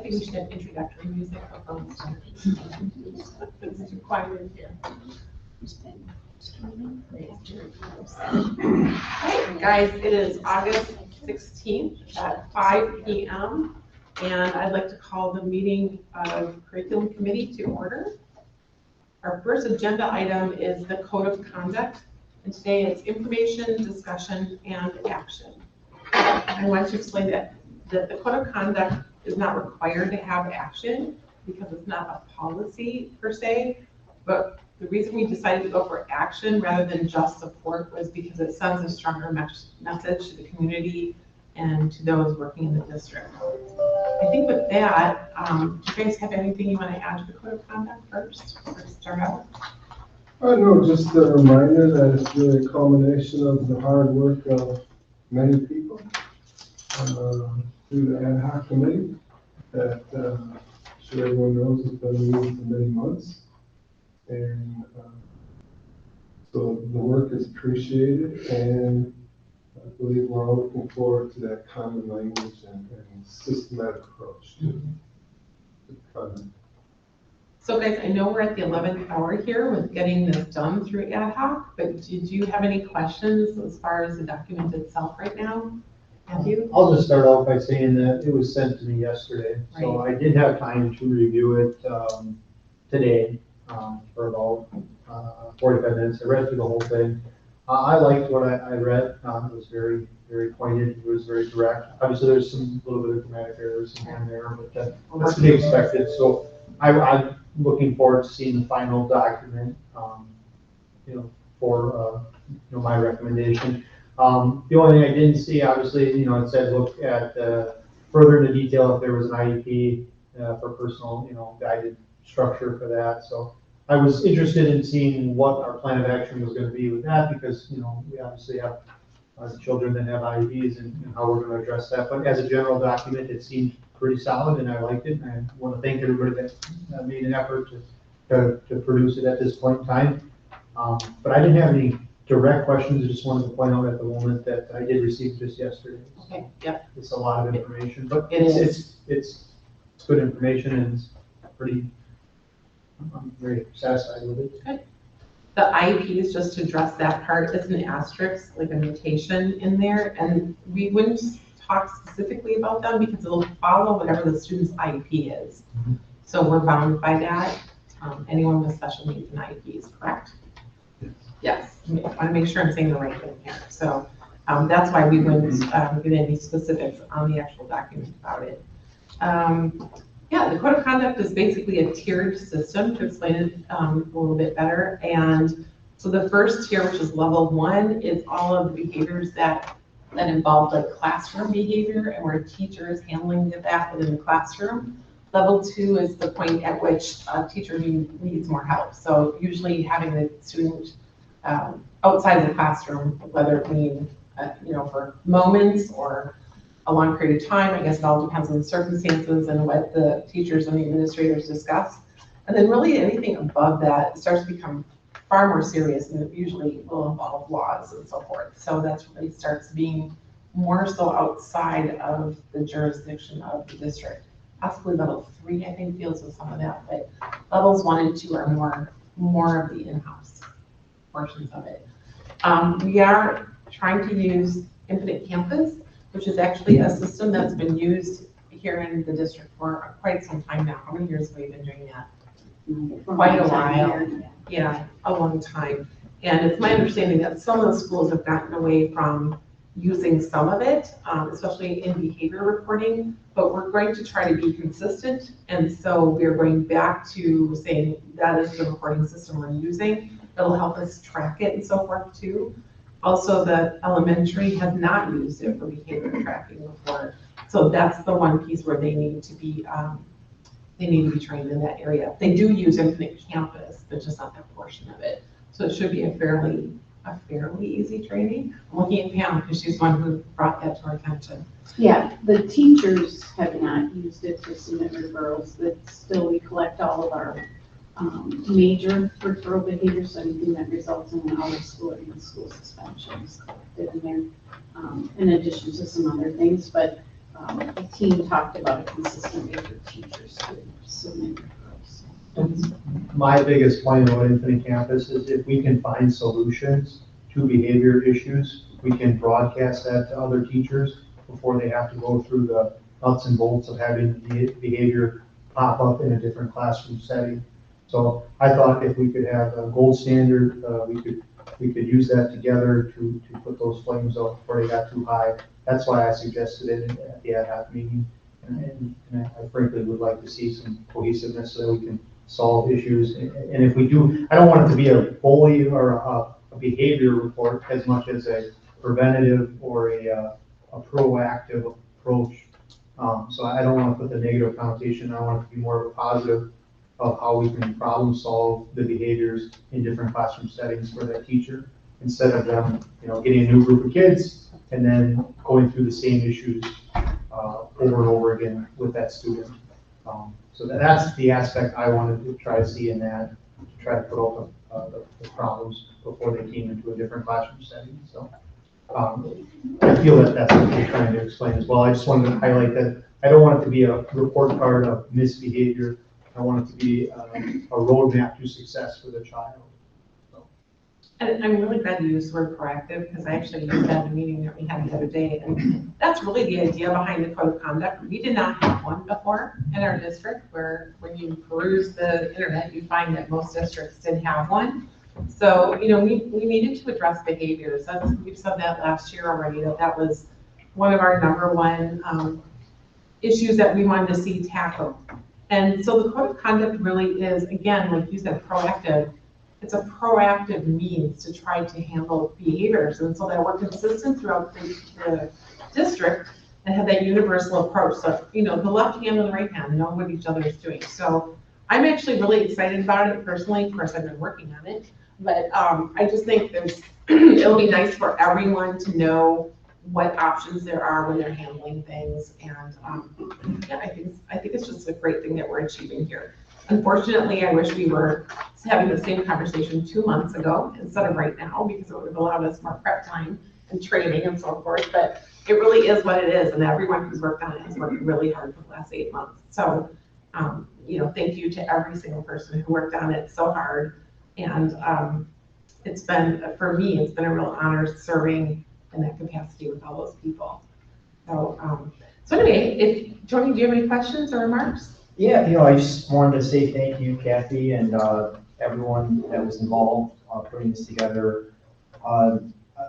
think we should have introductory music before we start. It's too quiet in here. Alright, guys, it is August 16th at 5 p.m. and I'd like to call the meeting of Curriculum Committee to order. Our first agenda item is the Code of Conduct, and today it's information, discussion, and action. I want to explain that the Code of Conduct is not required to have action because it's not a policy per se, but the reason we decided to go for action rather than just support was because it sends a stronger message to the community and to those working in the district. I think with that, do you guys have anything you want to add to the Code of Conduct first, or start out? No, just a reminder that it's really a culmination of the hard work of many people through the ad hoc committee that I'm sure everyone knows has been meeting for many months. And so the work is appreciated, and I believe we're all looking forward to that common language and systematic approach to conduct. So guys, I know we're at the 11th hour here with getting this done through ad hoc, but did you have any questions as far as the document itself right now? Have you? I'll just start off by saying that it was sent to me yesterday, so I did have time to review it today for about 45 minutes. I read through the whole thing. I liked what I read. It was very, very pointed. It was very direct. Obviously, there's some little bit of grammatic errors in there, but that's to be expected. So I'm looking forward to seeing the final document, for my recommendation. The only thing I didn't see, obviously, it said look at further into detail if there was an IEP for personal, guided structure for that. So I was interested in seeing what our plan of action was going to be with that because, we obviously have children that have IEPs and how we're going to address that. But as a general document, it seemed pretty solid and I liked it. And I want to thank everybody that made an effort to produce it at this point in time. But I didn't have any direct questions. I just wanted to point out at the moment that I did receive just yesterday. Okay, yep. It's a lot of information, but It's good information and it's pretty, I'm very satisfied with it. Good. The IEPs, just to address that part, is an asterisk, like a notation in there, and we wouldn't talk specifically about them because it'll follow whatever the student's IEP is. Mm-hmm. So we're bound by that. Anyone with special needs and IEPs, correct? Yes. I want to make sure I'm saying the right thing here. So that's why we wouldn't get any specifics on the actual document about it. Yeah, the Code of Conduct is basically a tiered system, to explain it a little bit better. And so the first tier, which is level 1, is all of the behaviors that involve like classroom behavior and where a teacher is handling that within the classroom. Level 2 is the point at which a teacher needs more help. So usually having the student outside the classroom, whether it mean, for moments or a long period of time. I guess it all depends on the circumstances and what the teachers and the administrators discuss. And then really anything above that starts to become far more serious, and it usually will involve laws and so forth. So that's really starts being more so outside of the jurisdiction of the district. Possibly level 3, I think, deals with some of that, but levels 1 and 2 are more of the in-house portions of it. We are trying to use Infinite Campus, which is actually a system that's been used here in the district for quite some time now. How many years have we been doing that? Quite a while. Yeah, a long time. And it's my understanding that some of the schools have gotten away from using some of it, especially in behavior reporting, but we're going to try to be consistent. And so we're going back to saying that is the reporting system we're using. It'll help us track it and so forth too. Also, the elementary has not used it for behavior tracking before. So that's the one piece where they need to be trained in that area. They do use Infinite Campus, but just not that portion of it. So it should be a fairly easy training. I'm looking at Pam because she's one who brought that to our attention. Yeah, the teachers have not used it to submit referrals, but still we collect all of our major referral behaviors, so anything that results in an out-of-school or in-school suspension is collected in there, in addition to some other things. But the team talked about a consistent way for teachers to submit referrals. My biggest point about Infinite Campus is if we can find solutions to behavior issues, we can broadcast that to other teachers before they have to go through the nuts and bolts of having the behavior pop up in a different classroom setting. So I thought if we could have a gold standard, we could use that together to put those flames out before they got too high. That's why I suggested it at the ad hoc meeting. And I frankly would like to see some cohesiveness so that we can solve issues. And if we do, I don't want it to be a bully or a behavior report as much as a preventative or a proactive approach. So I don't want to put the negative connotation. I want it to be more of a positive of how we can problem solve the behaviors in different classroom settings for that teacher, instead of them, getting a new group of kids and then going through the same issues over and over again with that student. So that's the aspect I wanted to try to see in that, to try to put out the problems before they came into a different classroom setting. So I feel that that's what we're trying to explain as well. I just wanted to highlight that I don't want it to be a report card of misbehavior. I want it to be a roadmap to success for the child. And I'm really glad you used the word proactive, because I actually used that in a meeting that we had the other day. And that's really the idea behind the code of conduct. We did not have one before in our district, where when you peruse the internet, you find that most districts didn't have one. So, we needed to address behaviors. We've said that last year already, that was one of our number one issues that we wanted to see tackled. And so the code of conduct really is, again, like you said, proactive. It's a proactive means to try to handle behaviors, and so that we're consistent throughout the district and have that universal approach. So, the left hand and the right hand know what each other is doing. So I'm actually really excited about it personally. Of course, I've been working on it, but I just think it'll be nice for everyone to know what options there are when they're handling things. And yeah, I think it's just a great thing that we're achieving here. Unfortunately, I wish we were having the same conversation 2 months ago instead of right now, because it would have allowed us more prep time and training and so forth. But it really is what it is, and everyone who's worked on it has worked really hard for the last 8 months. So, thank you to every single person who worked on it so hard. And it's been, for me, it's been a real honor serving in that capacity with all those people. So, anyway, Tony, do you have any questions or remarks? Yeah, I just wanted to say thank you, Kathy, and everyone that was involved putting this together.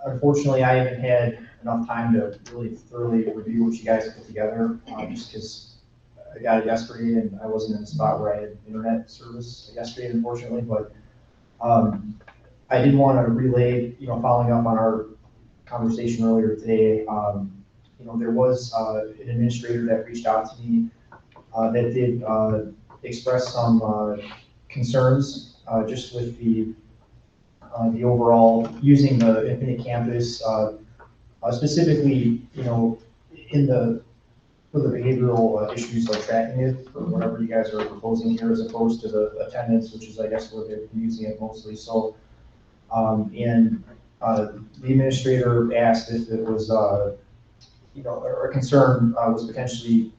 Unfortunately, I haven't had enough time to really thoroughly review what you guys put together, just because I got it yesterday and I wasn't in a spot where I had internet service yesterday, unfortunately. But I did want to relay, following up on our conversation earlier today, there was an administrator that reached out to me that did express some concerns just with the overall using the Infinite Campus, specifically, for the behavioral issues like tracking it, or whatever you guys are proposing here, as opposed to the attendance, which is, I guess, where they're using it mostly. So, the administrator asked if it was, a concern was potentially,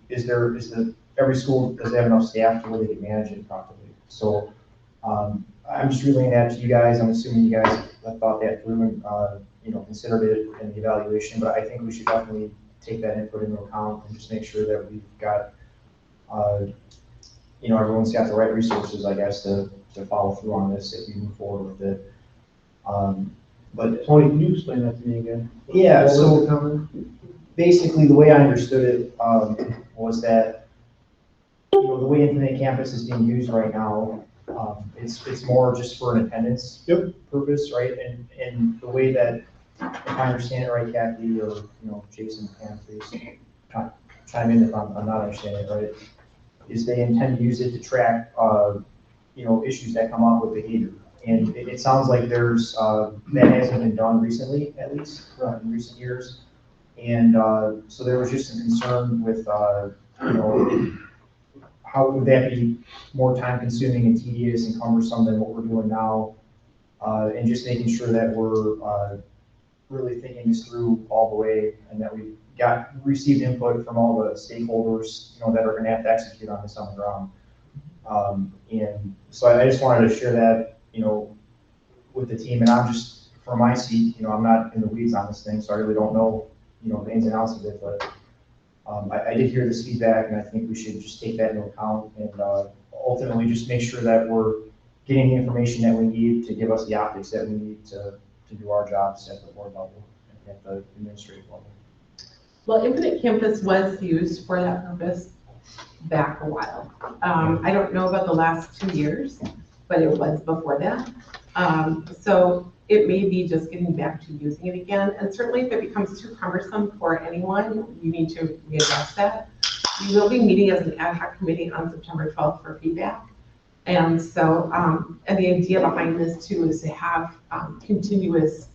every school, does have enough staff to where they can manage it properly? So I'm just relaying that to you guys. I'm assuming you guys have thought that through and considered it in the evaluation, but I think we should definitely take that input into account and just make sure that we've got, everyone's got the right resources, I guess, to follow through on this if we move forward with it. But Tony, can you explain that to me again? Yeah, so basically the way I understood it was that the way Infinite Campus is being used right now, it's more just for an attendance purpose, right? And the way that, if I understand it right, Kathy, or Jason, Pam, please chime in if I'm not understanding it right, is they intend to use it to track issues that come up with behavior. And it sounds like there's that hasn't been done recently, at least in recent years. And so there was just some concern with how would that be more time consuming and tedious and cumbersome than what we're doing now, and just making sure that we're really thinking this through all the way, and that we received input from all the stakeholders, that are gonna have to execute on this on the ground. And so I just wanted to share that, with the team, and I'm just, from my seat, I'm not in the weeds on this thing, so I really don't know, the ins and outs of it, but I did hear this feedback, and I think we should just take that into account and ultimately just make sure that we're getting the information that we need to give us the optics that we need to do our jobs at the board level and at the administrative level. Well, Infinite Campus was used for that purpose back a while. I don't know about the last 2 years, but it was before that. So it may be just getting back to using it again. And certainly if it becomes too cumbersome for anyone, you need to readdress that. We will be meeting as an ad hoc committee on September 12th for feedback. And so, and the idea behind this too is to have continuous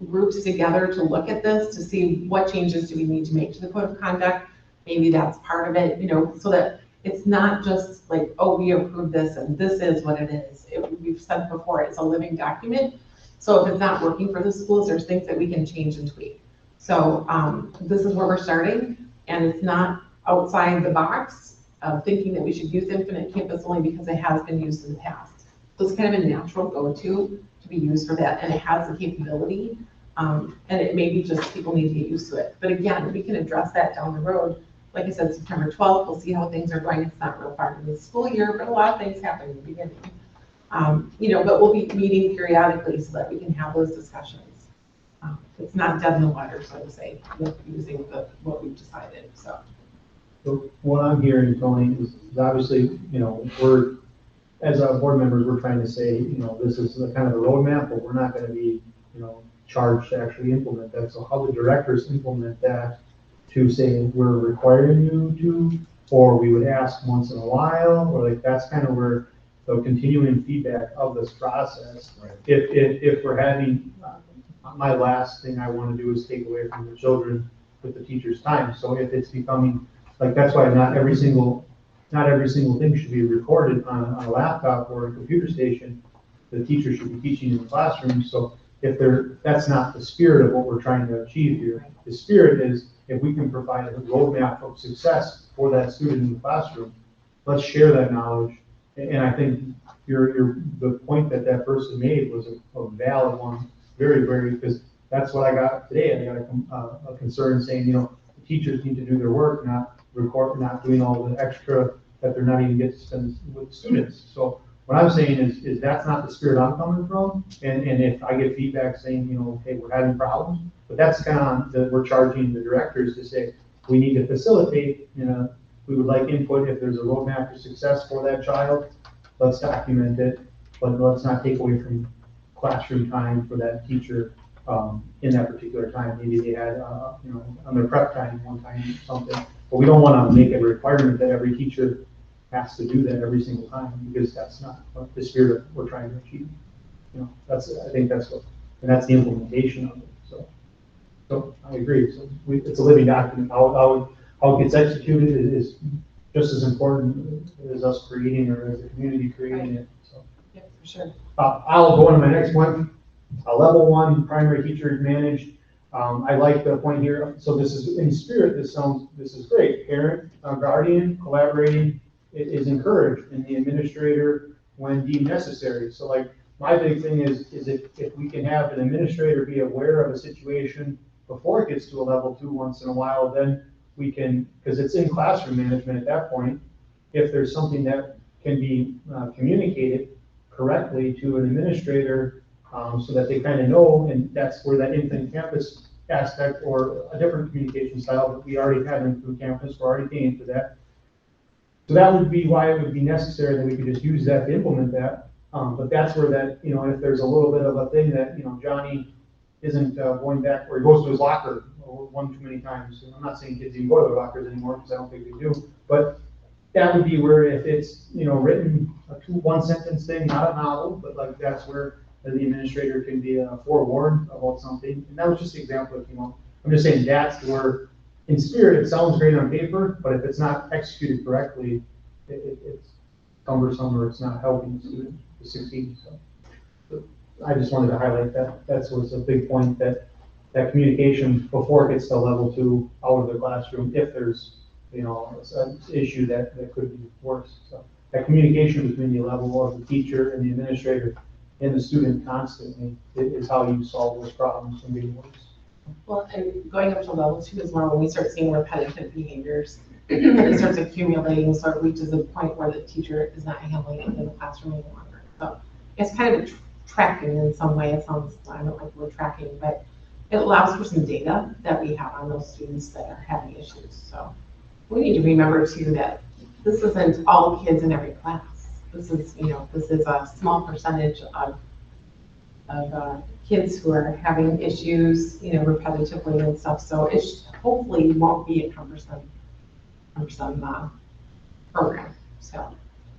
groups together to look at this, to see what changes do we need to make to the code of conduct. Maybe that's part of it, so that it's not just like, oh, we approved this and this is what it is. We've said before, it's a living document. So if it's not working for the schools, there's things that we can change and tweak. So this is where we're starting, and it's not outside the box of thinking that we should use Infinite Campus only because it has been used in the past. So it's kind of a natural go-to to be used for that, and it has the capability, and it may be just people need to get used to it. But again, we can address that down the road. Like I said, September 12th, we'll see how things are going. It's not real far into the school year, but a lot of things happen in the beginning. But we'll be meeting periodically so that we can have those discussions. It's not dead in the water, so to say, with using what we've decided, so. So what I'm hearing, Tony, is obviously, we're, as board members, we're trying to say, this is the kind of a roadmap, but we're not going to be, charged to actually implement that. So how the directors implement that to say we're requiring you to, or we would ask once in a while, or like that's kind of where the continuing feedback of this process. Right. If we're having, my last thing I want to do is take away from the children with the teacher's time. So if it's becoming, like, that's why not every single thing should be recorded on a laptop or a computer station. The teacher should be teaching in the classroom. So that's not the spirit of what we're trying to achieve here. The spirit is, if we can provide a roadmap of success for that student in the classroom, let's share that knowledge. And I think the point that person made was a valid one, very, very, because that's what I got today. I got a concern saying, the teachers need to do their work, not doing all the extra that they're not even getting to spend with students. So what I'm saying is that's not the spirit I'm coming from. And if I get feedback saying, okay, we're having problems, but that's kind of we're charging the directors to say, we need to facilitate, we would like input if there's a roadmap to success for that child, let's document it, but let's not take away from classroom time for that teacher in that particular time. Maybe they had, on their prep time one time or something, but we don't want to make a requirement that every teacher has to do that every single time, because that's not what the spirit of we're trying to achieve. I think that's what, and that's the implementation of it. So I agree. So it's a living document. How it gets executed is just as important as us creating or as the community creating it. So. Yeah, for sure. I'll go into my next one. Level 1 primary teacher managed. I like the point here. So this is in spirit. This is great. Parent, guardian, collaborating is encouraged, and the administrator when deemed necessary. So like my big thing is if we can have an administrator be aware of a situation before it gets to a level 2 once in a while, then we can, because it's in classroom management at that point, if there's something that can be communicated correctly to an administrator so that they kind of know, and that's where that Infinite Campus aspect or a different communication style that we already have in through campus, we're already paying for that. So that would be why it would be necessary that we could just use that to implement that. But that's where that, if there's a little bit of a thing that, Johnny isn't going back, or he goes to his locker one too many times. And I'm not saying kids even go to their lockers anymore, because I don't think they do. But that would be where if it's, written a one sentence thing, not a novel, but like that's where the administrator can be forewarned about something. And that was just an example of, I'm just saying that's where, in spirit, it sounds great on paper, but if it's not executed correctly, it's cumbersome or it's not helping the student to succeed. So I just wanted to highlight that. That was a big point, that communication before it gets to level 2 out of the classroom, if there's, an issue that could be worse. So that communication between the level of the teacher and the administrator and the student constantly is how you solve those problems from being worse. Well, and going up to level 2 is more when we start seeing repetitive behaviors. It starts accumulating, so it reaches a point where the teacher is not handling it in the classroom any longer. So it's kind of tracking in some way. It sounds, I don't like the word tracking, but it allows for some data that we have on those students that are having issues. So we need to remember too that this isn't all kids in every class. This is, this is a small percentage of kids who are having issues, repetitively and stuff. So it hopefully won't be a cumbersome program. So,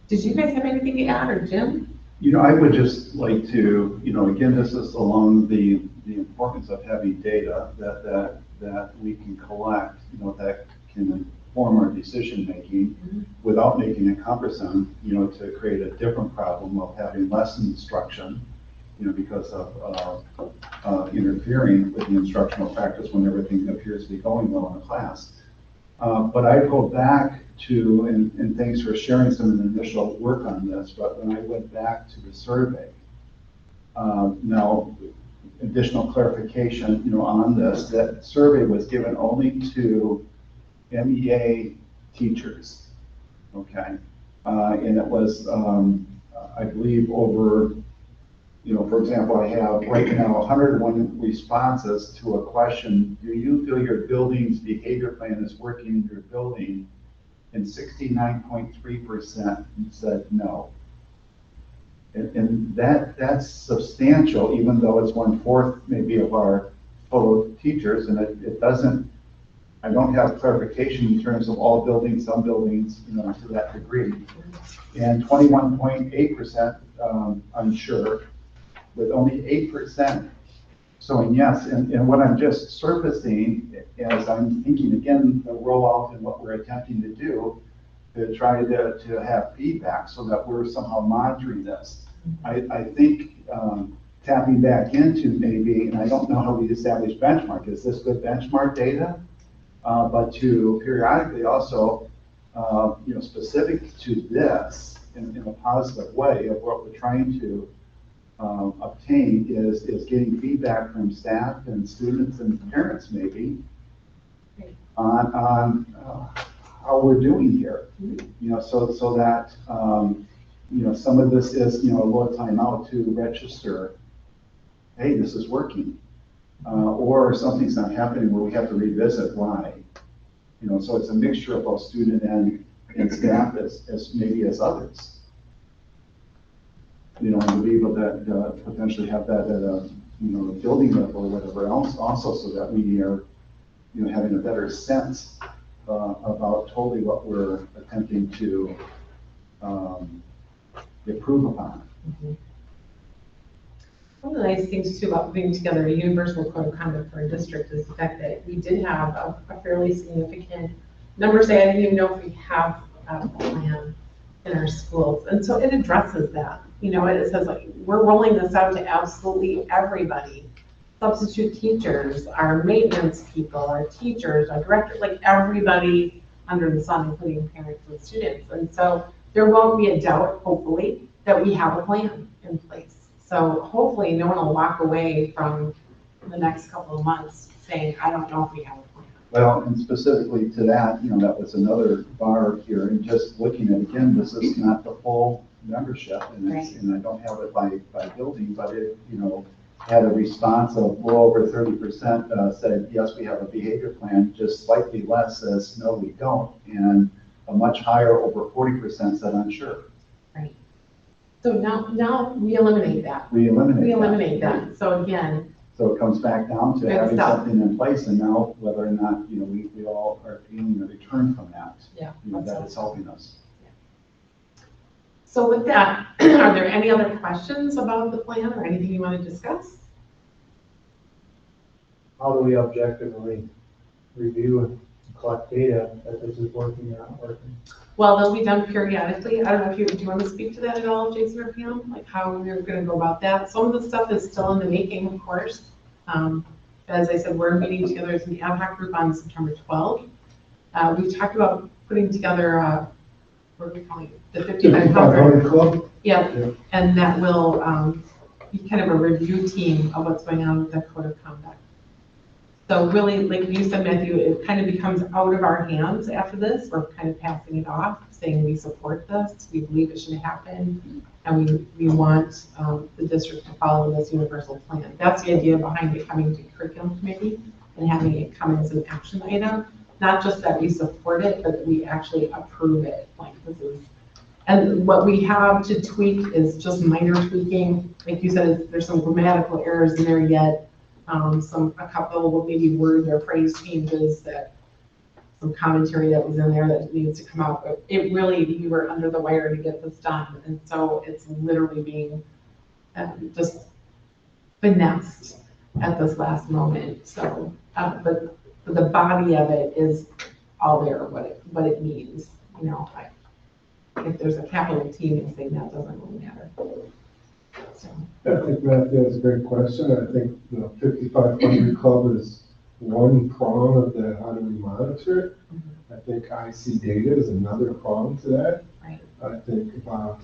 did you guys have anything to add, or Jim? I would just like to, again, this is along the importance of having data that we can collect, that can inform our decision-making without making it cumbersome, to create a different problem of having less instruction, because of interfering with the instructional practice when everything appears to be going well in a class. But I go back to, and thanks for sharing some of the initial work on this, but when I went back to the survey, now, additional clarification, on this, that survey was given only to MEA teachers, okay? And it was, I believe, over, for example, I have right now 101 responses to a question: do you feel your building's behavior plan is working in your building? And 69.3% said no. And that's substantial, even though it's 1/4 maybe of our total teachers, and it doesn't, I don't have clarification in terms of all buildings, some buildings, to that degree. And 21.8% unsure, with only 8% showing yes. And what I'm just surfacing as I'm thinking again, the rollout and what we're attempting to do, to try to have feedback so that we're somehow monitoring this. I think tapping back into maybe, and I don't know how we establish benchmark, is this good benchmark data? But to periodically also, specific to this in a positive way of what we're trying to obtain is getting feedback from staff and students and parents maybe on how we're doing here. So that, some of this is, a little time out to register, hey, this is working. Or something's not happening where we have to revisit why. So it's a mixture of both student and staff as maybe as others. And to be able to potentially have that at a, building level or whatever else also, so that we are, having a better sense about totally what we're attempting to improve upon. One of the nice things too about putting together a universal code of conduct for a district is the fact that we did have a fairly significant number. Say, I didn't even know if we have a plan in our schools, and so it addresses that. It says, like, we're rolling this out to absolutely everybody. Substitute teachers, our maintenance people, our teachers, our directors, like everybody under the sun, including parents and students. And so there won't be a doubt, hopefully, that we have a plan in place. So hopefully no one will walk away from the next couple of months saying, I don't know if we have a plan. Well, and specifically to that, that was another bar here, and just looking at, again, this is not the full membership, and and I don't have it by building, but it, had a response of well over 30% said, yes, we have a behavior plan, just slightly less says, no, we don't, and a much higher, over 40% said unsure. Right. So now we eliminate that. We eliminate that. So again. So it comes back down to having something in place, and now whether or not, we all are feeling a return from that. Yeah. That is helping us. So with that, are there any other questions about the plan or anything you want to discuss? How do we objectively review collect data that this is working or not working. Well, they'll be done periodically. I don't know if do you want to speak to that at all, Jason or Pam? Like how we're gonna go about that? Some of the stuff is still in the making, of course. As I said, we're meeting together as an ad hoc group on September 12th. We've talked about putting together, what are we calling it? The 5500. Club? Yeah, Yeah. and that will be kind of a review team of what's going on with the code of conduct. So really, like you said, Matthew, it kind of becomes out of our hands after this. We're kind of passing it off, saying we support this, we believe it should happen, and we want the district to follow this universal plan. That's the idea behind it coming to curriculum committee and having it come as an action item. Not just that we support it, but that we actually approve it. Like this is, and what we have to tweak is just minor tweaking. Like you said, there's some grammatical errors in there yet. A couple will maybe word or phrase changes, that some commentary that was in there that needs to come out. But it really, we were under the wire to get this done. And so it's literally being just finessed at this last moment. So, but the body of it is all there, what it means. You know, if there's a capital T missing, that doesn't really matter. So. I think Matthew has a great question. I think, 5500 Club is one prong of that, how do we monitor it? Mm-hmm. I think IC data is another prong to that. Right. I think about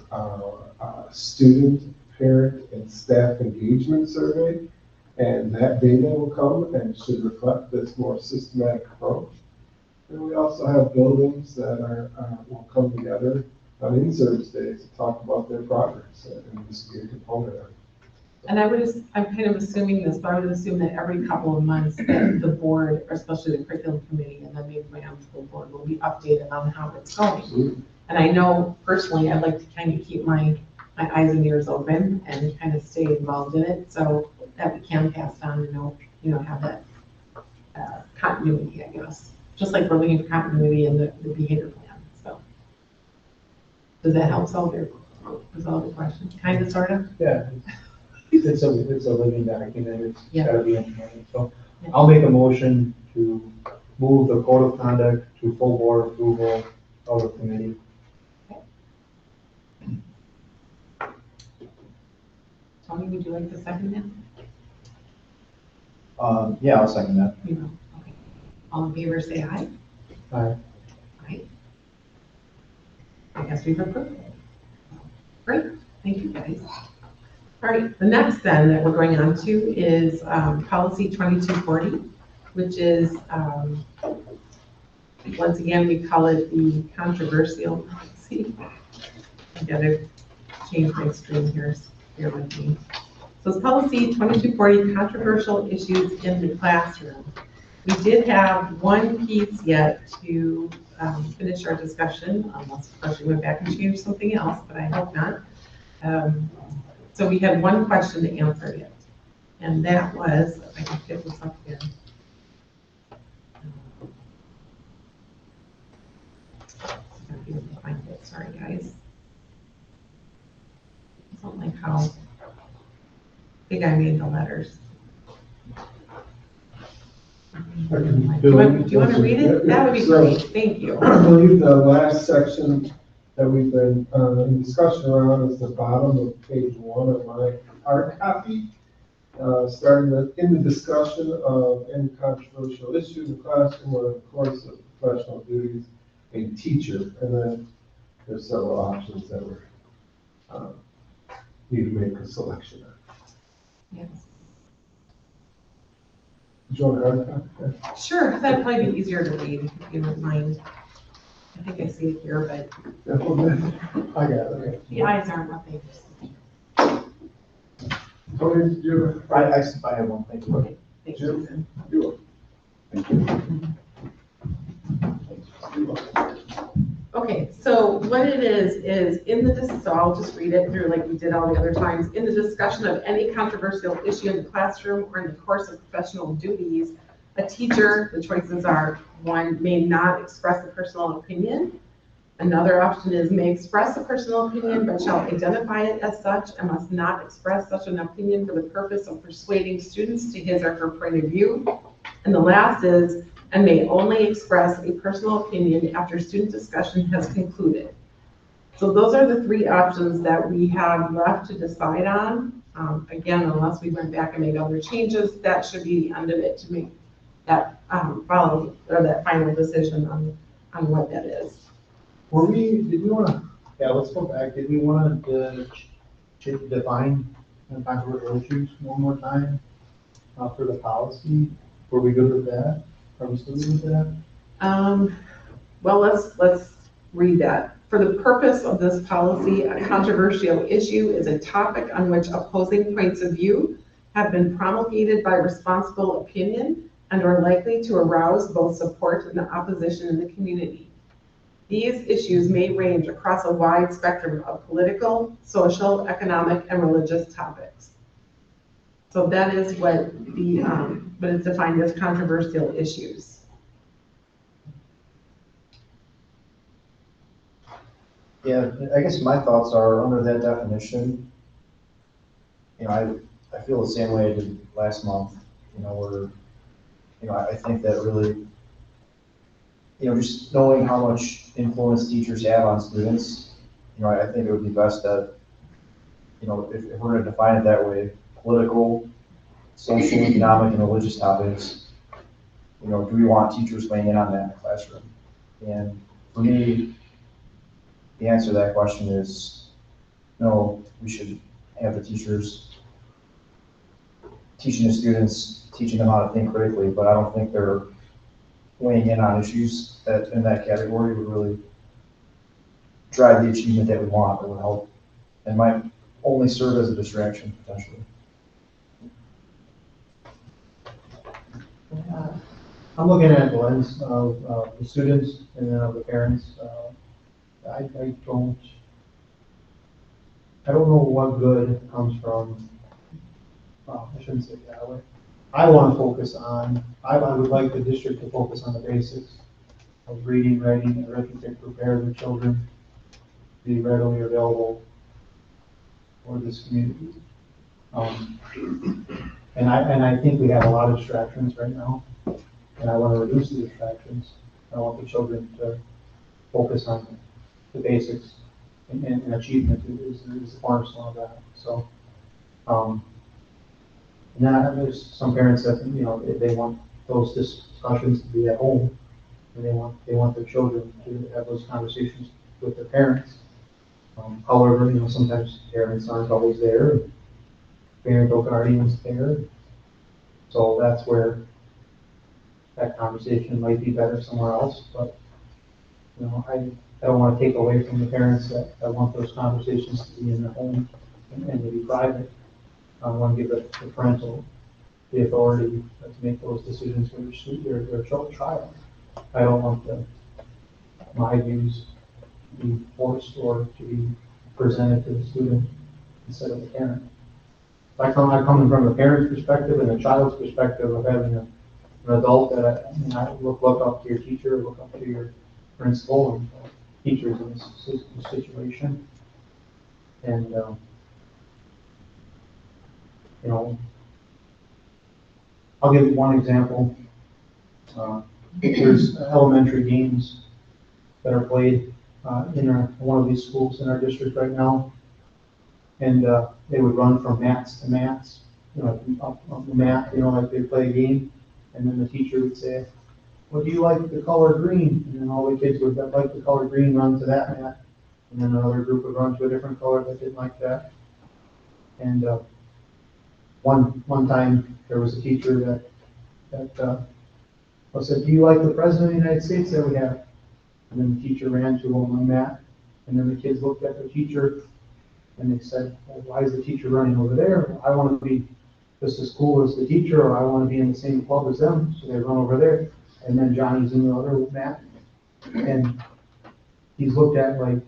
student, parent, and staff engagement survey, and that data will come and should reflect this more systematic approach. And we also have buildings that will come together on in-service days to talk about their progress, and this will be a component of it. And I'm kind of assuming this, but I would assume that every couple of months that the board, especially the curriculum committee and then maybe my own school board, will be updated on how it's going. Absolutely. And I know personally, I'd like to kind of keep my eyes and ears open and kind of stay involved in it so that we can pass on and have that continuity, I guess. Just like we're looking for continuity in the behavior plan. So does that help solve the question? Kind of, sort of? Yeah. It's a living document, it's Yeah. gotta be implemented. So I'll make a motion to move the code of conduct to full board approval of the committee. Tony, would you like to second that? Yeah, I'll second that. You know, okay. All in favor, say aye. Aye. Aye. I guess we've approved it. Great, thank you guys. All right, the next then that we're going on to is policy 2240, which is, once again, we call it the controversial policy. I gotta change my screen here, bear with me. So it's policy 2240, controversial issues in the classroom. We did have one piece yet to finish our discussion, unless of course we went back and changed something else, but I hope not. So we had one question to answer yet, and that was, if I can get this up here. I'm not able to find it, sorry guys. I don't like how big I made the letters. Do you want to read it? That would be great, thank you. I believe the last section that we've been in discussion around is the bottom of page 1 of my hard copy. Starting with, in the discussion of any controversial issue in the classroom or in the course of professional duties, a teacher, and then there's several options that we're need to make a selection of. Yes. Do you want a hard copy? Sure, that'd probably be easier to read, if you don't mind. I think I see it here, but I got it. the eyes aren't what they used to be. Tony, did you? I have one, thank you. Okay, thank you, Susan. Thank you. Okay, so what it is in the, so I'll just read it through like we did all the other times. In the discussion of any controversial issue in the classroom or in the course of professional duties, a teacher, the choices are: 1, may not express a personal opinion. Another option is may express a personal opinion, but shall identify it as such and must not express such an opinion for the purpose of persuading students to his or her point of view. And the last is, and may only express a personal opinion after student discussion has concluded. So those are the three options that we have left to decide on. Again, unless we went back and made other changes, that should be the end of it to make that that final decision on what that is. Did we want to, yeah, let's go back. Did we want to define controversial issues one more time for the policy? Were we good with that? Are we still good with that? Well, let's read that. For the purpose of this policy, a controversial issue is a topic on which opposing points of view have been promulgated by responsible opinion and are likely to arouse both support and opposition in the community. These issues may range across a wide spectrum of political, social, economic, and religious topics. So that is what is defined as controversial issues. Yeah, I guess my thoughts are under that definition. I feel the same way I did last month, where, I think that really, just knowing how much influence teachers have on students, I think it would be best that, if we're going to define it that way, political, social, economic, and religious topics, do we want teachers weighing in on that in the classroom? And for me, the answer to that question is no, we should have the teachers teaching the students, teaching them how to think critically, but I don't think they're weighing in on issues that in that category would really drive the achievement that we want, that would help, and might only serve as a distraction potentially. I'm looking at the lens of the students and then of the parents. I don't know what good comes from, well, I shouldn't say it that way. I want to focus on, I would like the district to focus on the basics of reading, writing, arithmetic, prepare the children to be readily available for this community. And I think we have a lot of distractions right now, and I want to reduce the distractions. I want the children to focus on the basics, and achievement is the cornerstone of that. So, now there's some parents that, they want those discussions to be at home, and they want their children to have those conversations with their parents. However, sometimes parents aren't always there, parental guardians there. So that's where that conversation might be better somewhere else, but, I don't want to take away from the parents that want those conversations to be in their home and to be private. I want to give the parental the authority to make those decisions for their child. I don't want my views to be forced or to be presented to the student instead of the parent. I come from the parent's perspective and the child's perspective of having an adult that I look up to your teacher, look up to your principal and teachers in this situation. And, I'll give you one example. There's elementary games that are played in one of these schools in our district right now. And they would run from mats to mats, up the mat, like they play a game. And then the teacher would say, well, do you like the color green? And then all the kids would like the color green, run to that mat. And then another group would run to a different color that didn't like that. And one time there was a teacher that said, do you like the President of the United States that we have? And then the teacher ran to one mat. And then the kids looked at the teacher and they said, well, why is the teacher running over there? I want to be just as cool as the teacher, or I want to be in the same club as them. So they run over there. And then Johnny's in the other mat. And he's looked at like,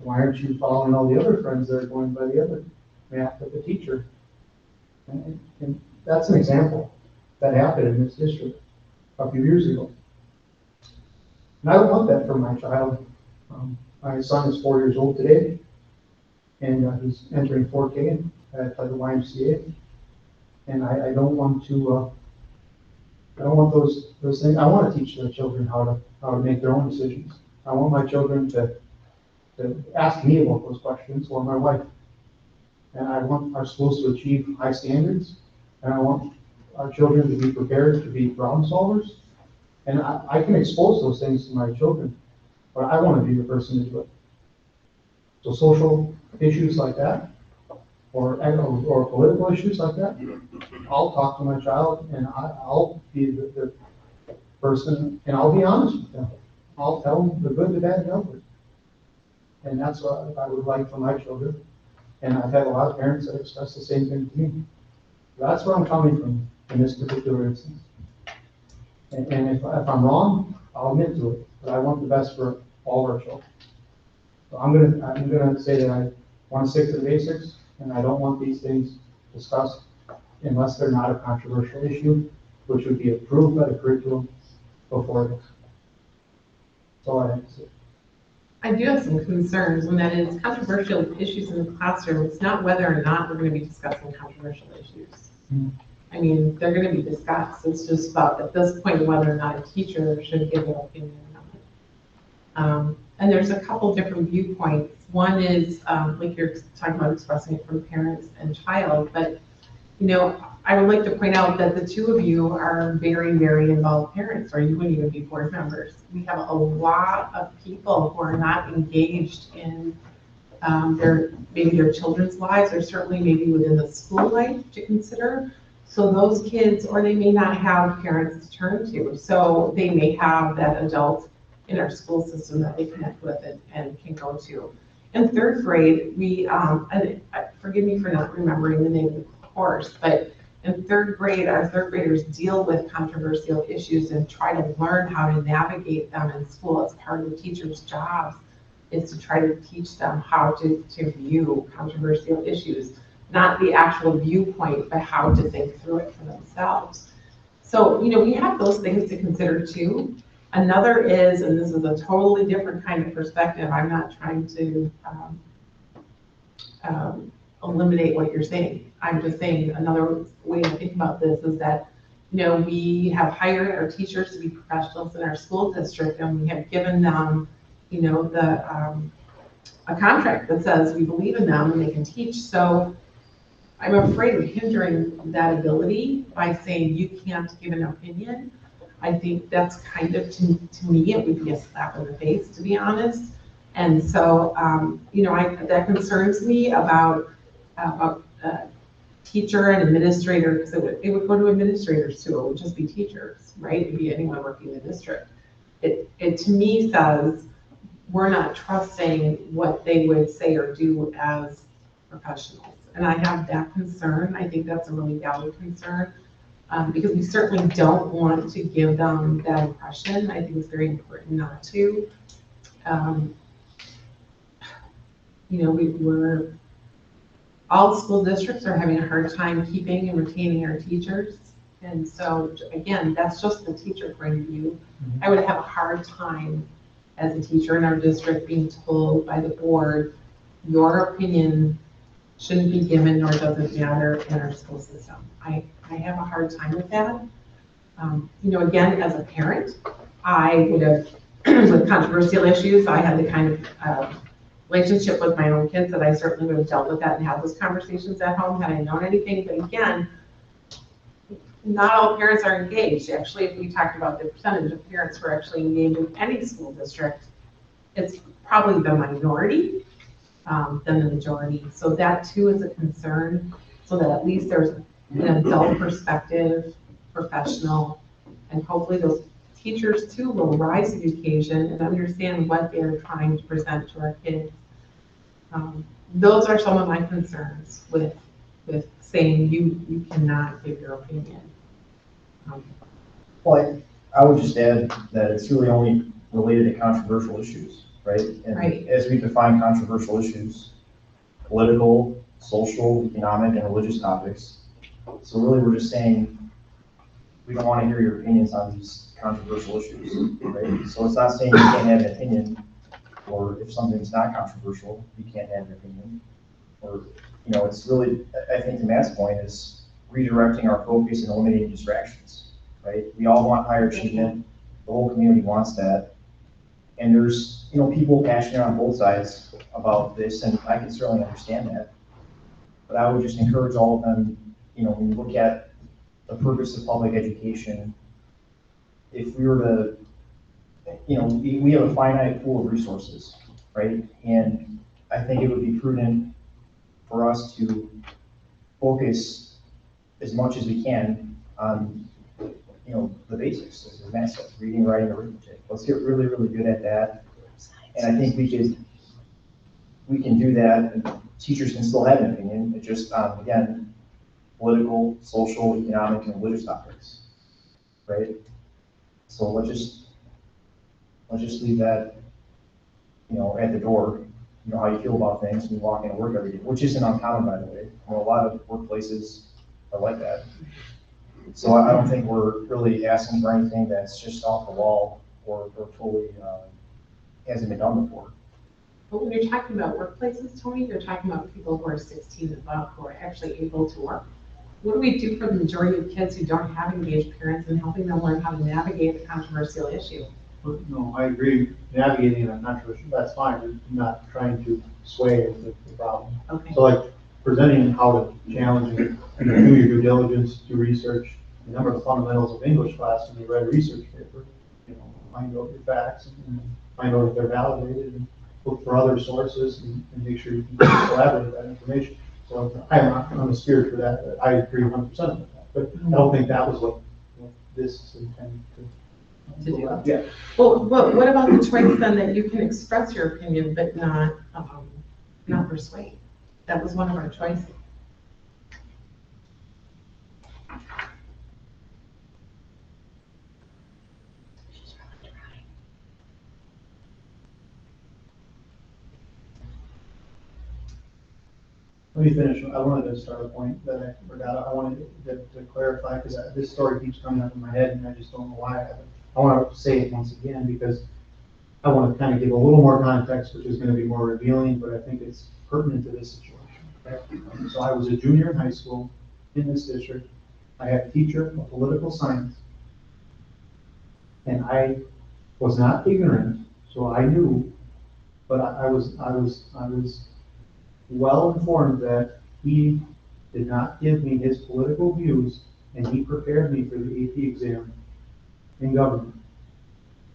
why aren't you following all the other friends that are going by the other mat with the teacher? And that's an example that happened in this district a few years ago. And I don't want that for my child. My son is 4 years old today, and he's entering 4K at the YMCA. And I don't want to I don't want those things. I want to teach the children how to make their own decisions. I want my children to ask me about those questions, or my wife. And I want our schools to achieve high standards, and I want our children to be prepared to be problem solvers. And I can expose those things to my children, but I want to be the person to do it. So social issues like that, or political issues like that, I'll talk to my child, and I'll be the person, and I'll be honest with them. I'll tell them the good, the bad, and the ugly. And that's what I would like for my children. And I've had a lot of parents that express the same thing to me. That's where I'm coming from in this particular instance. And if I'm wrong, I'll admit to it, but I want the best for all our children. So I'm gonna say that I want to stick to the basics, and I don't want these things discussed unless they're not a controversial issue, which would be approved by the curriculum before this. That's all I have to say. I do have some concerns, and that is controversial issues in the classroom. It's not whether or not we're going to be discussing controversial issues. I mean, they're going to be discussed. It's just about, at this point, whether or not a teacher should give an opinion on it. And there's a couple different viewpoints. One is, like you're talking about expressing it from parents and child, but, you know, I would like to point out that the two of you are very, very involved parents, or you wouldn't even be board members. We have a lot of people who are not engaged in maybe their children's lives, or certainly maybe within the school life to consider. So those kids, or they may not have parents to turn to. So they may have that adult in our school system that they connect with and can go to. In third grade, and forgive me for not remembering the name of the course, but in third grade, our third graders deal with controversial issues and try to learn how to navigate them in school. As part of the teacher's jobs is to try to teach them how to view controversial issues, not the actual viewpoint, but how to think through it for themselves. So, you know, we have those things to consider too. Another is, and this is a totally different kind of perspective, I'm not trying to eliminate what you're saying. I'm just saying another way to think about this is that, you know, we have hired our teachers to be professionals in our school district, and we have given them, you know, a contract that says we believe in them and they can teach. So I'm afraid of hindering that ability by saying you can't give an opinion. I think that's kind of, to me, it would be a slap in the face, to be honest. And so, you know, that concerns me about teacher and administrator, because it would go to administrators too. It would just be teachers, right? It would be anyone working in the district. It to me says we're not trusting what they would say or do as professionals. And I have that concern. I think that's a really valid concern, because we certainly don't want to give them that impression. I think it's very important not to. You know, all school districts are having a hard time keeping and retaining our teachers. And so, again, that's just the teacher point of view. I would have a hard time as a teacher in our district being told by the board, your opinion shouldn't be given nor does it matter in our school system. I have a hard time with that. You know, again, as a parent, I would have, with controversial issues, I had the kind of relationship with my own kids that I certainly would have dealt with that and had those conversations at home had I known anything. But again, not all parents are engaged. Actually, if we talked about the percentage of parents who are actually engaged in any school district, it's probably the minority than the majority. So that too is a concern, so that at least there's an adult perspective, professional, and hopefully those teachers too will rise to the occasion and understand what they're trying to present to our kids. Those are some of my concerns with saying you cannot give your opinion. Well, I would just add that it's really only related to controversial issues, right? And Right. as we define controversial issues, political, social, economic, and religious topics. So really, we're just saying we don't want to hear your opinions on these controversial issues, right? So it's not saying you can't have an opinion, or if something's not controversial, you can't have an opinion. Or, you know, it's really, I think to Matt's point, is redirecting our focus and eliminating distractions. right? We all want higher achievement, the whole community wants that. And there's, people passionate on both sides about this, and I can certainly understand that. But I would just encourage all of them, when you look at the purpose of public education, if we were to, we have a finite pool of resources, right? And I think it would be prudent for us to focus as much as we can on, the basics, as Matt said, reading, writing, arithmetic. Let's get really, really good at that. And I think we can do that, and teachers can still have an opinion. It just, again, political, social, economic, and religious topics, right? So let's just leave that, at the door. How you feel about things when you walk into work every day, which isn't uncommon, by the way. A lot of workplaces are like that. So I don't think we're really asking for anything that's just off the wall or totally hasn't been done before. But when you're talking about workplaces, Tony, you're talking about people who are 16 and above who are actually able to work. What do we do for the majority of kids who don't have engaged parents and helping them learn how to navigate a controversial issue? No, I agree, navigating a controversy, that's fine, I'm not trying to sway the problem. Okay. So like presenting how to challenge and do your due diligence, do research, remember the fundamentals of English class when you read a research paper, find out your facts and find out if they're validated and look for other sources and make sure you can collaborate that information. So I'm not on the spirit for that, but I agree 100% with that, but I don't think that was what this is intended to do. Yeah. Well, what about the choice then that you can express your opinion but not persuade? That was one of our choices. Let me finish. I wanted to start a point that I forgot. I wanted to clarify because this story keeps coming up in my head and I just don't know why I haven't. I want to say it once again because I want to kind of give a little more context, which is going to be more revealing, but I think it's pertinent to this situation. Okay? So I was a junior in high school in this district. I had a teacher of political science, and I was not ignorant, so I knew, but I was well informed that he did not give me his political views, and he prepared me for the AP exam in government.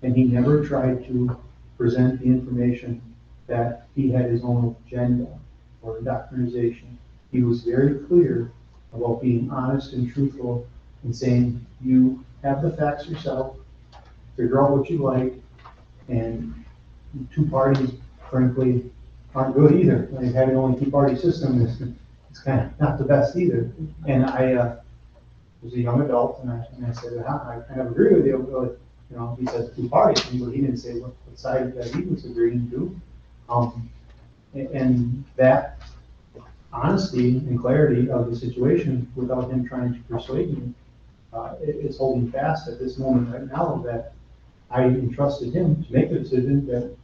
And he never tried to present the information that he had his own agenda or indoctrination. He was very clear about being honest and truthful and saying, you have the facts yourself, figure out what you like, and two parties, frankly, aren't good either. Like having only two-party system is kind of not the best either. And I was a young adult, and I said, I kind of agree with you, but he said two parties, but he didn't say what side that he was agreeing to. And that honesty and clarity of the situation, without him trying to persuade me, is holding fast at this moment right now that I entrusted him to make the decision that.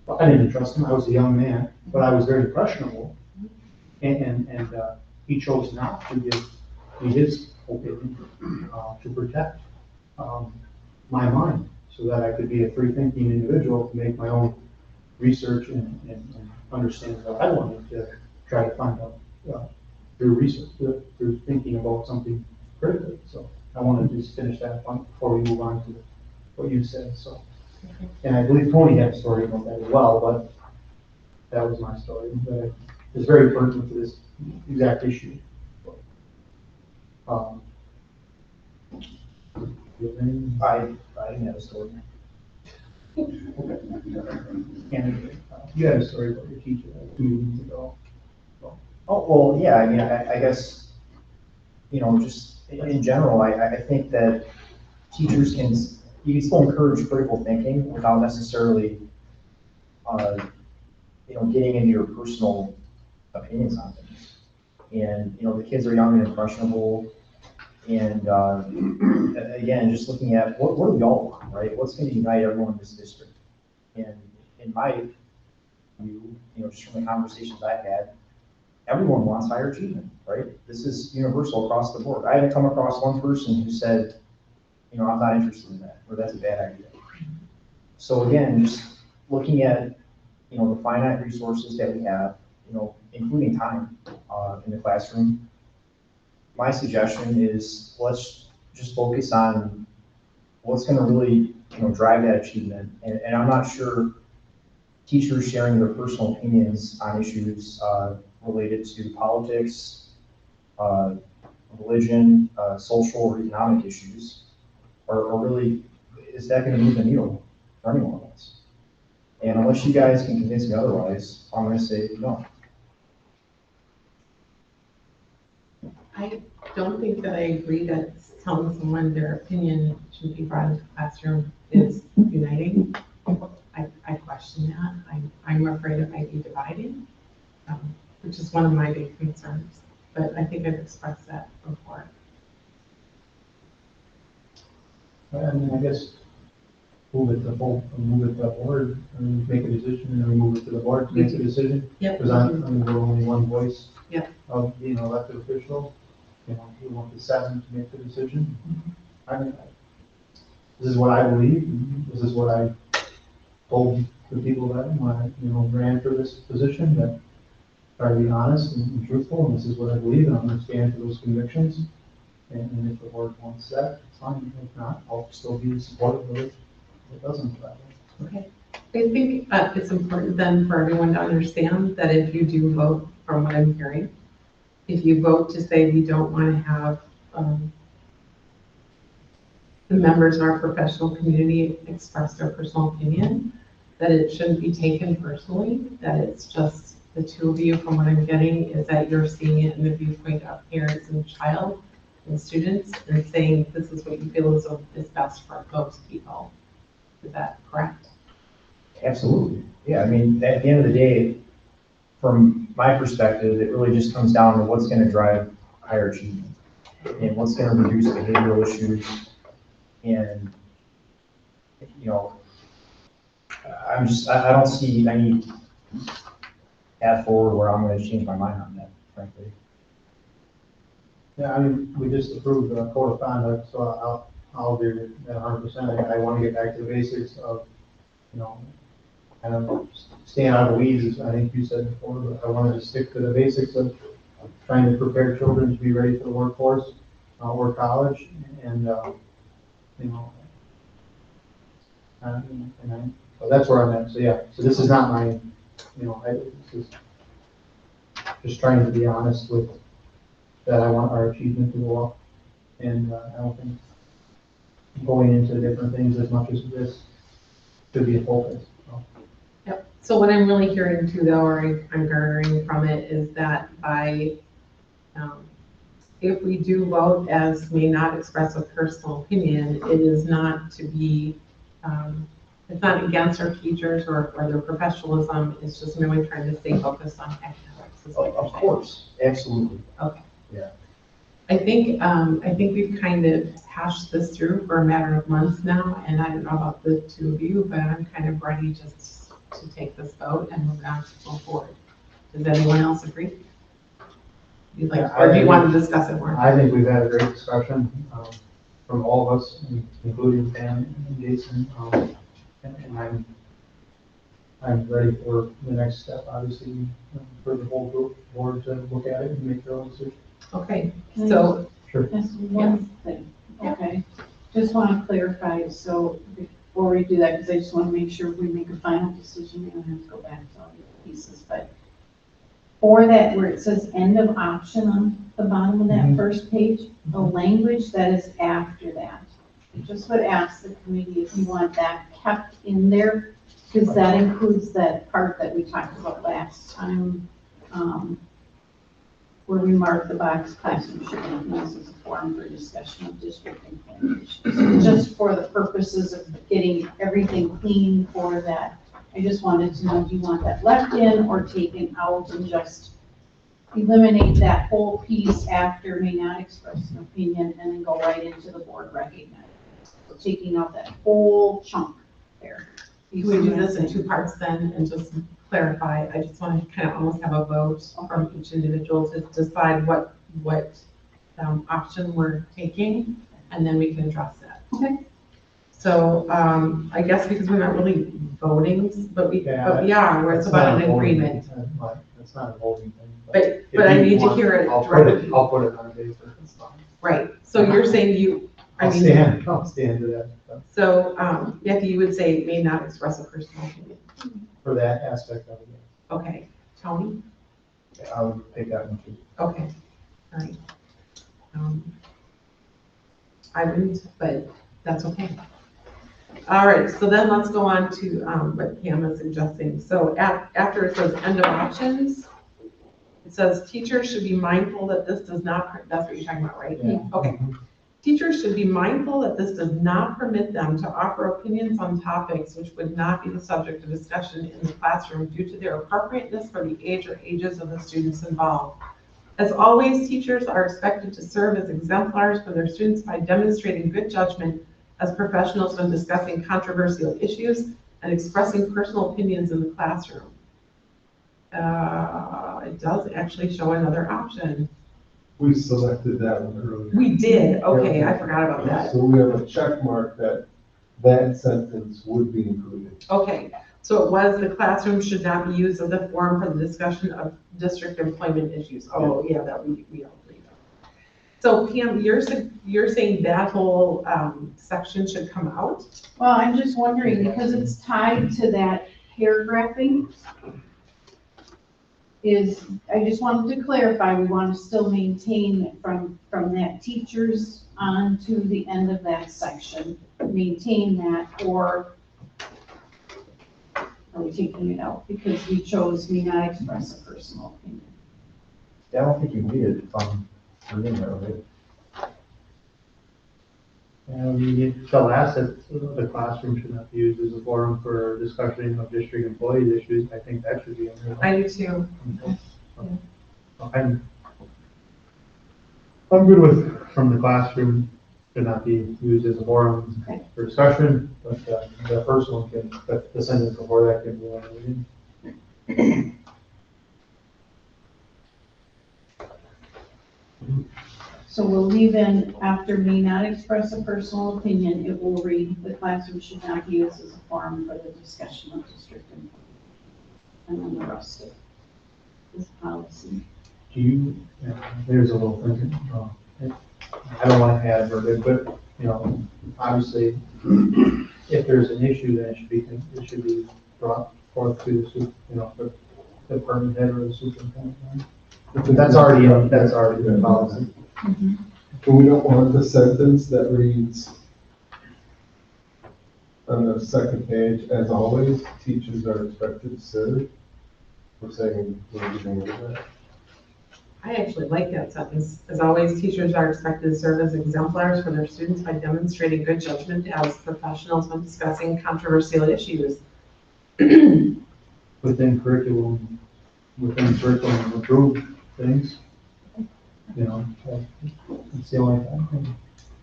Well, I didn't trust him. I was a young man, but I was very impressionable, and he chose not to give me his opinion to protect my mind, so that I could be a free-thinking individual to make my own research and understand what I wanted to try to find out through research, through thinking about something critically. So I wanted to just finish that point before we move on to what you said. So. And I believe Tony had a story about that as well, but that was my story. That is very pertinent to this exact issue. I didn't have a story. And you had a story about your teacher like 2 meetings ago. Oh, well, yeah, I mean, I guess, just in general, I think that teachers you can still encourage critical thinking without necessarily, getting into your personal opinions on things. And, the kids are young and impressionable. And, again, just looking at what do we all want, right? What's going to unite everyone in this district? And in my view, just from the conversations I've had, everyone wants higher achievement, right? This is universal across the board. I haven't come across one person who said, I'm not interested in that, or that's a bad idea. So again, just looking at, the finite resources that we have, including time, in the classroom, my suggestion is let's just focus on what's gonna really, drive that achievement. And I'm not sure teachers sharing their personal opinions on issues, related to politics, uh, religion, social or economic issues, or really, is that gonna move the needle for anyone of us? And unless you guys can convince me otherwise, I'm gonna say no. I don't think that I agree that telling someone their opinion should be brought into the classroom is uniting. I question that. I'm afraid it might be dividing, which is one of my big concerns. But I think I've expressed that before. I mean, I guess move it to the board and make a decision, and then we move it to the board to make a decision. Yep. Because I'm we're only one voice. Yep. Of being elected official, we want the 7 to make the decision. I mean, this is what I believe, and this is what I told the people that when I, ran for this position, that try to be honest and truthful, and this is what I believe, and I'm gonna stand for those convictions. And if the board wants that, it's fine. If not, I'll still be supportive of it. It doesn't. Okay. I think it's important then for everyone to understand that if you do vote, from what I'm hearing, if you vote to say we don't want to have the members of our professional community express their personal opinion, that it shouldn't be taken personally, that it's just the two of you, from what I'm getting, is that you're seeing it in the viewpoint of parents and child and students and saying this is what you feel is best for those people. Is that correct? Absolutely. Yeah, I mean, at the end of the day, from my perspective, it really just comes down to what's gonna drive higher achievement and what's gonna reduce behavioral issues. And, I don't see any path forward where I'm gonna change my mind on that, frankly. Yeah, I mean, we just approved the code of conduct, so I'll agree with that 100%. I want to get back to the basics of, kind of staying out of the weeds, as I think you said before, but I wanted to stick to the basics of trying to prepare children to be ready for the workforce, or college, and, so that's where I'm at. So yeah, so this is not my, this is just trying to be honest with that. I want our achievement to go up, and I don't think going into different things as much as this should be a focus. So. Yep. So what I'm really hearing too, though, or I'm garnering from it, is that if we do vote as may not express a personal opinion, it is not to be, it's not against our teachers or their professionalism. It's just merely trying to stay focused on academics. Of course, absolutely. Okay. Yeah. I think we've kind of hashed this through for a matter of months now, and I don't know about the two of you, but I'm kind of ready just to take this vote and move on to go forward. Does anyone else agree? You'd like, or do you want to discuss it more? I think we've had a great discussion from all of us, including Pam and Jason, and I'm ready for the next step, obviously, for the whole group board to look at it and make their own decision. Okay, Can so Sure. Just one thing, okay? Just want to clarify, so before we do that, because I just want to make sure we make a final decision, we don't have to go back to all the pieces, but for that, where it says end of option on the bottom of that first page, the language that is after that, I just would ask the committee if you want that kept in there, because that includes that part that we talked about last time, where we mark the box classroom should be used as a forum for discussion of district implementation. Just for the purposes of getting everything clean for that, I just wanted to know, do you want that left in or taken out and just eliminate that whole piece after may not express an opinion and then go right into the board recognized? So taking out that whole chunk there. we do this in two parts then and just clarify. I just want to kind of almost have a vote from each individual to decide what option we're taking, and then we can address that. Okay. So, I guess because we're not really voting, but we are, where it's That's about not a an voting agreement. thing. That's not a voting thing. But if I you need to want, hear it I'll directly. put it on paper. It's fine. Right, so you're saying you, I'll stand to that, so, Kathy, you would say may not express a personal opinion. for that aspect of it. Okay, Tony? I would take that one too. Okay, all right. I wouldn't, but that's okay. All right, so then let's go on to what Pam is suggesting. So after it says end of options, it says teachers should be mindful that this does not, that's what you're talking about, right? Yeah. Okay. Teachers should be mindful that this does not permit them to offer opinions on topics which would not be the subject of discussion in the classroom due to their appropriateness for the age or ages of the students involved. As always, teachers are expected to serve as exemplars for their students by demonstrating good judgment as professionals when discussing controversial issues and expressing personal opinions in the classroom. It does actually show another option. We selected that one earlier. We did, okay, I forgot about that. So we have a check mark that that sentence would be included. Okay, so it was the classroom should not be used as a forum for the discussion of district employment issues. Oh, yeah, that we all agree on. So Pam, you're saying that whole section should come out? Well, I'm just wondering, because it's tied to that paragraphing, I just wanted to clarify, we want to still maintain from that teachers on to the end of that section, maintain that, or are we taking it out because we chose may not express a personal opinion? Yeah, I don't think you need it from in there, right? And you shall ask that the classroom should not be used as a forum for discussion of district employees issues. I think that should be in there. I do too. I'm good with from the classroom should not be used as a forum Okay. for discussion, but the first one can, the sentence before that can be eliminated. So we'll leave in after may not express a personal opinion, it will read, the classroom should not be used as a forum for the discussion of district employees. And then the rest of this policy. Do you, there's a little thing, I don't want to add verbiage, but, obviously, if there's an issue, then it should be brought forth to the, the department head or the superintendent. Right? That's already the policy. So we don't want the sentence that reads on the second page, as always, teachers are expected to serve. We're saying, we're getting rid of that. I actually like that sentence. As always, teachers are expected to serve as exemplars for their students by demonstrating good judgment as professionals when discussing controversial issues. Within curriculum approved things, it's the only thing.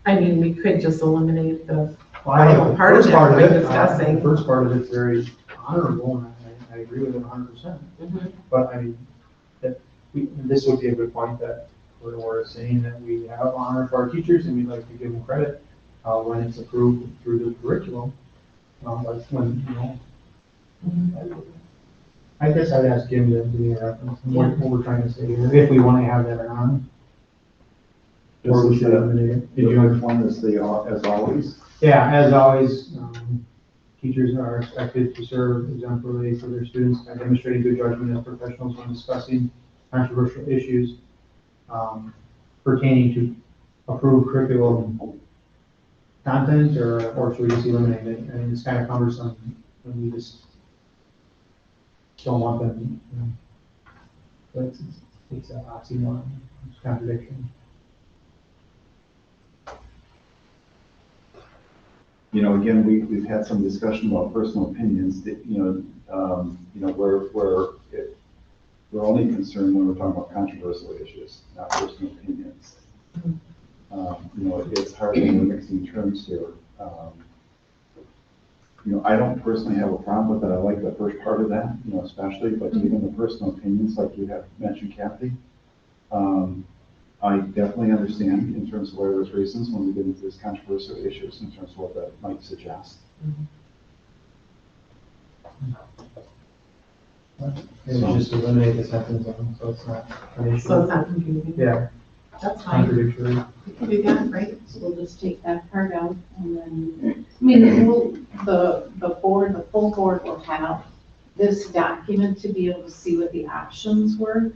I mean, we could just eliminate the Well, part of first it part of by it, discussing. the first part of it's very honorable, and I agree with it 100%. But I mean, this would be a good point that we're saying that we have honor for our teachers and we'd like to give them credit when it's approved through the curriculum. Like when, I guess I'd ask Jim to give me a reference on what we're trying to say here, if we want to have that or not. Or we should eliminate it. Did you have one as as always? Yeah, as always, teachers are expected to serve exemplarily for their students by demonstrating good judgment as professionals when discussing controversial issues pertaining to approved curriculum content, or should we just eliminate it? I mean, it's kind of cumbersome when we just don't want them, but it's an oxymoron, it's a contradiction. Again, we've had some discussion about personal opinions that, we're only concerned when we're talking about controversial issues, not personal opinions. It's hard when we're mixing terms here. I don't personally have a problem with it. I like the first part of that, especially, but even the personal opinions, like you have mentioned, Kathy. I definitely understand in terms of where there's reasons when we get into these controversial issues in terms of what that might suggest. Maybe just eliminate the sentence, so it's not an issue. So it's not confusing. Yeah, That's fine. contradictory. We can do that, right? So we'll just take that part out and then, I mean, the board, the full board will have this document to be able to see what the options were.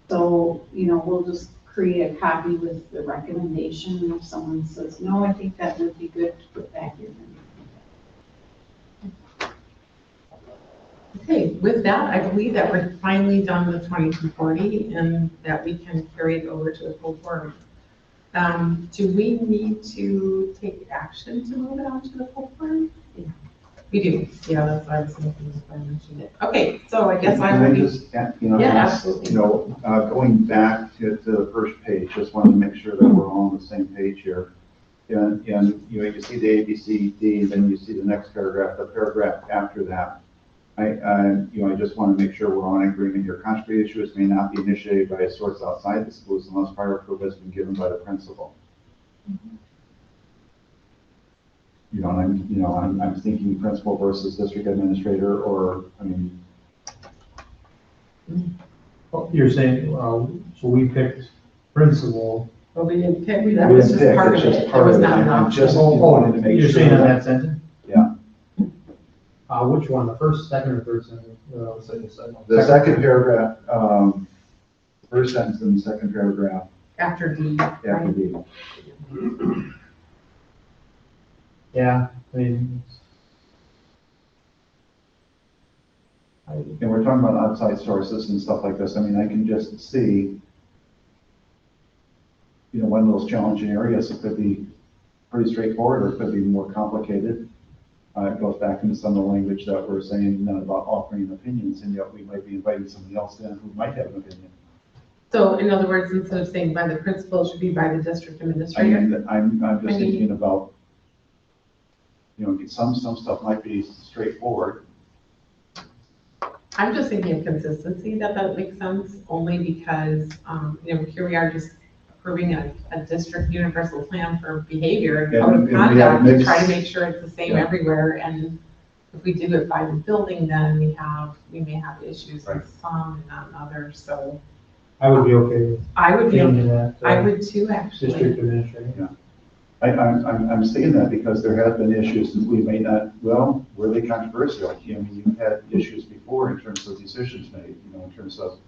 So, we'll just create a copy with the recommendation, and if someone says, no, I think that would be good to put back in. Okay, with that, I believe that we're finally done with 2240 and that we can carry it over to the full board. Do we need to take action to move it on to the full board? Yeah. We do, yeah, that's what I was thinking before I mentioned it. Okay, so I guess I Can I would, just, Yeah, ask, absolutely. going back to the first page, just wanted to make sure that we're all on the same page here. And, you see the A, B, C, D, then you see the next paragraph, the paragraph after that. I just want to make sure we're on agreement here. Contrary issues may not be initiated by a source outside the schools unless prior approval has been given by the principal. I'm thinking principal versus district administrator, or, Oh, you're saying, so we picked principal. but we didn't pick, that We was didn't just pick, part it's of just it. There part was of it. not an I'm option. just wanted to make You're sure saying on that- that sentence? Yeah. Which one, the first, second, or third sentence? Second. The second paragraph, first sentence in the second paragraph, After D, after right? D. Yeah, I mean. And we're talking about outside sources and stuff like this. I can just see, one of those challenging areas. It could be pretty straightforward, or it could be more complicated. It goes back into some of the language that we're saying about offering opinions, and yet we might be inviting somebody else in who might have an opinion. So in other words, instead of saying by the principal, it should be by the district administrator? I'm just thinking about, some stuff might be straightforward. I'm just thinking of consistency, that makes sense, only because, here we are just approving a district universal plan for behavior and code of And we have conduct, to mixed- try to make sure it's the same Yeah. everywhere, and if we do it by the building, then we may have issues Right. with some and not others, so I would be okay with I would be, changing that. I would too, actually. District administrator. I'm saying that because there have been issues, and we may not, were they controversial? You've had issues before in terms of decisions made, in terms of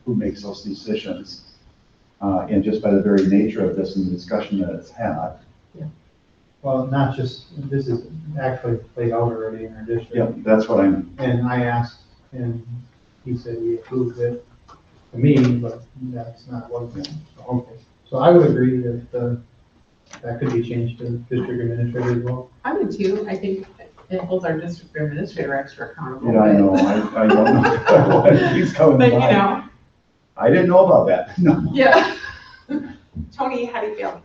who makes those decisions. And just by the very nature of this and the discussion that it's had. Well, not just, this is actually played out already in our district. Yeah, that's what I'm, And I asked, and he said he approved it to me, but that's not what, so, okay. So I would agree that, that could be changed to district administrator as well. I would too, I think it holds our district administrator extra accountable. I know, I don't know what he's coming But, by. I didn't know about that, no. Yeah. Tony, how do you feel?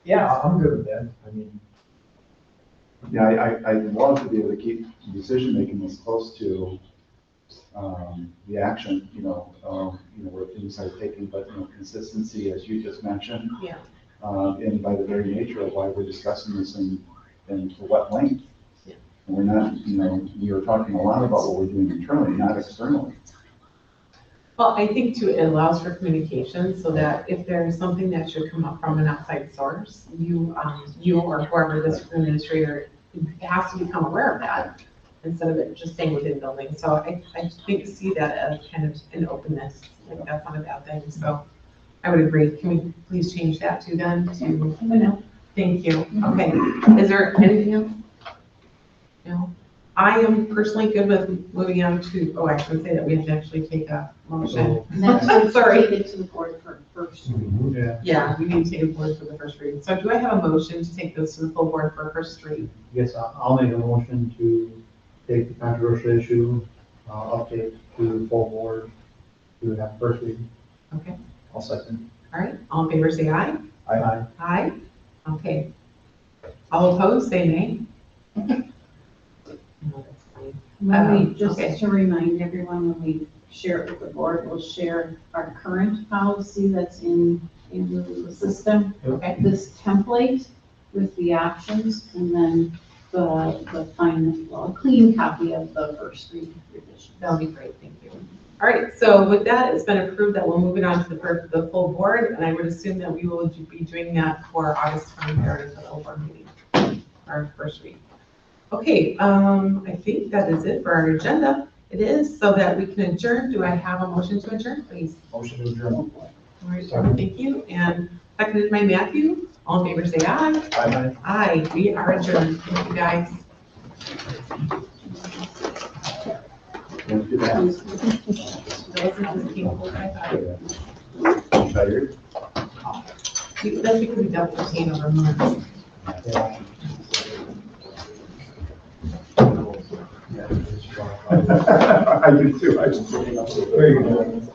Yeah, I'm good with that. Yeah, I'd love to be able to keep decision-making as close to, the action, where things are taken, but, consistency, as you just mentioned. Yeah. And by the very nature of why we're discussing this and to what length. Yeah. And we're not, we were talking a lot about what we're doing internally, not externally. Well, I think too, it allows for communication so that if there's something that should come up from an outside source, you or whoever the district administrator has to become aware of that instead of it just staying within building. So I think see that as kind of an openness, like that's not a bad thing. So I would agree. Can we please change that to then to, thank you. Okay. Is there anything else? No? I am personally good with moving on to, I shouldn't say that, we have to actually take a motion. Next, let's Sorry. take it to the board for first. Yeah. Yeah, we need to take a board for the first reading. So do I have a motion to take this to the full board for first read? Yes, I'll make a motion to take the controversial issue, update to the full board to have first reading. Okay, I'll second. all right, all in favor say aye. Aye. Aye, okay. All opposed, say nay. No, that's fine. When we, Okay. just to remind everyone, when we share it with the board, we'll share our current policy that's in into the system. Okay. This template with the options, and then the final, well, a clean copy of the first three revisions. That'll be great, thank you. All right, so with that, it's been approved that we'll move it on to the full board, and I would assume that we will be doing that for August 23rd, the full board meeting, our first read. Okay, I think that is it for our agenda. It is, so that we can adjourn. Do I have a motion to adjourn, please? Motion to adjourn. All right, thank you, and seconded by Matthew. All in favor, say aye. Bye-bye. Aye, we are adjourned. Thank you, guys. Don't do that. Tired? That's because we dealt with pain over months. I do too. I just. Very good.